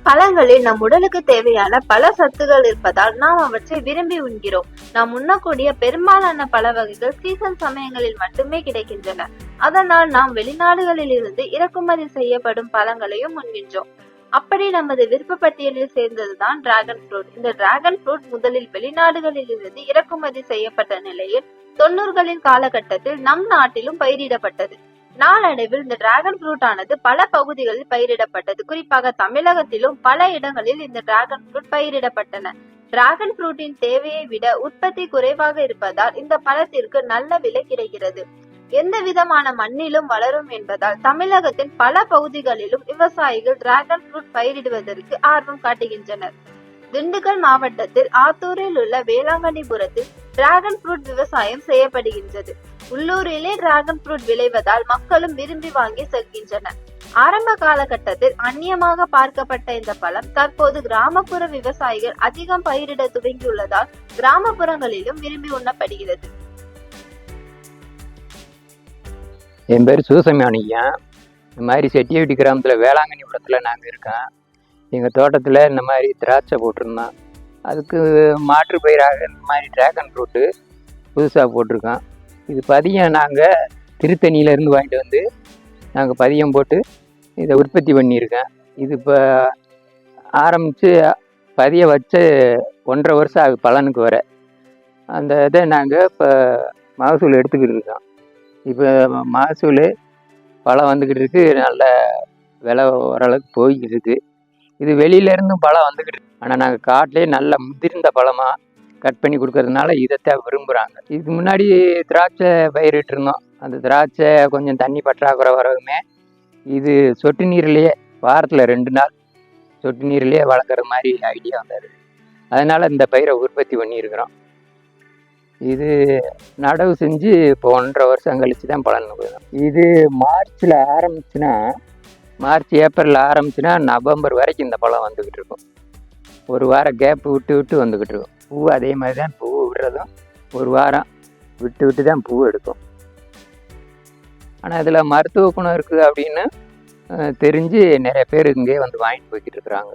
பழங்களில் நம் உடலுக்கு தேவையான பல சத்துகள் இருப்பதால் நாம் அவற்றை விரும்பி உண்கிறோம். நாம் உண்ணக்கூடிய பெரும்பாலான பழ வகைகள் சீசன் சமயங்களில் மட்டுமே கிடைக்கின்றன. அதனால் நாம் வெளிநாடுகளில் இருந்து இறக்குமதி செய்யப்படும் பழங்களையும் உண்கின்றோம். அப்படி நமது விருப்ப பட்டியலில் சேர்ந்ததுதான் டிராகன் ஃப்ரூட். இந்த டிராகன் ஃப்ரூட் முதலில் வெளிநாடுகளில் இருந்து இறக்குமதி செய்யப்பட்ட நிலையில் 90களின் காலகட்டத்தில் நம் நாட்டிலும் பயிரிடப்பட்டது. நாளடைவில் இந்த டிராகன் ஃப்ரூட் ஆனது பல பகுதிகளில் பயிரிடப்பட்டது. குறிப்பாக தமிழகத்திலும் பல இடங்களில் இந்த டிராகன் ஃப்ரூட் பயிரிடப்பட்டன. டிராகன் ஃப்ரூட்டின் தேவையை விட உற்பத்தி குறைவாக இருப்பதால் இந்த பழத்திற்கு நல்ல விலை கிடைக்கிறது. எந்த விதமான மண்ணிலும் வளரும் என்பதால் தமிழகத்தின் பல பகுதிகளிலும் விவசாயிகள் டிராகன் ஃப்ரூட் பயிரிடுவதற்கு ஆர்வம் காட்டுகின்றனர். திண்டுக்கல் மாவட்டத்தில் ஆத்தூரில் உள்ள வேளாங்கண்ணிபுரத்தில் டிராகன் ஃப்ரூட் விவசாயம் செய்யப்படுகின்றது. உள்ளூரிலே டிராகன் ஃப்ரூட் விளைவதால் மக்களும் விரும்பி வாங்கி செல்கின்றனர். ஆரம்ப காலகட்டத்தில் அந்நியமாக பார்க்கப்பட்ட இந்த பழம் தற்போது கிராமப்புற விவசாயிகள் அதிகம் பயிரிட துவங்கியுள்ளதால் கிராமப்புறங்களிலும் விரும்பி உண்ணப்படுகிறது. என் பேர் சிவசமயானியா. இந்த மாதிரி செட்டியவட்டி கிராமத்தில் வேளாங்கண்ணிபுரத்தில் நாங்கள் இருக்கோம். எங்கள் தோட்டத்தில் இந்த மாதிரி திராட்சை போட்டிருந்தோம். அதுக்கு மாற்று பயிராக இந்த மாதிரி டிராகன் ஃப்ரூட்டு புதுசாக போட்டிருக்கோம். இது பதியம் நாங்கள் திருத்தணியிலேருந்து வாங்கிட்டு வந்து நாங்கள் பதியம் போட்டு இதை உற்பத்தி பண்ணியிருக்கேன். இது இப்போ ஆரம்பித்து பதியம் வச்சு 1.5 வருஷம் ஆகுது பலனுக்கு வர. அந்த இதை நாங்கள் இப்போ மகசூல் எடுத்துக்கிட்டு இருக்கோம். இப்போ மகசூல் பழம் வந்துக்கிட்டு இருக்கு, நல்ல விலை ஓரளவுக்கு போய்கிட்டு இருக்கு. இது வெளியிலேருந்தும் பழம் வந்துக்கிட்டு இருக்கு. ஆனால் நாங்கள் காட்டிலே நல்ல முதிர்ந்த பழமாக கட் பண்ணி கொடுக்கறதுனால இதைத்தான் விரும்புகிறாங்க. இதுக்கு முன்னாடி திராட்சை பயிரிட்டு இருந்தோம். அந்த திராட்சை கொஞ்சம் தண்ணி பற்றாக்குறை வரவுமே இது சொட்டு நீர்லேயே வாரத்தில் 2 நாள் சொட்டு நீர்லேயே வளர்க்குற மாதிரி ஐடியா வந்தது. அதனால் இந்த பயிரை உற்பத்தி பண்ணியிருக்கிறோம். இது நடவு செஞ்சு இப்போ 1.5 வருஷம் கழிச்சு தான் பலன் போயிடும். இது மார்ச்சில் ஆரம்பிச்சுன்னா, மார்ச் ஏப்ரலில் ஆரம்பிச்சுன்னா நவம்பர் வரைக்கும் இந்த பழம் வந்துக்கிட்டு இருக்கும். ஒரு வாரம் கேப்பு விட்டு விட்டு வந்துக்கிட்டு இருக்கும். பூ அதே மாதிரி தான், பூ விடுறதும் ஒரு வாரம் விட்டு விட்டு தான் பூ எடுக்கும். ஆனால் இதில் மருத்துவ குணம் இருக்குது அப்படின்னு தெரிஞ்சு நிறைய பேர் இங்கே வந்து வாங்கிட்டு போய்கிட்டு இருக்கிறாங்க.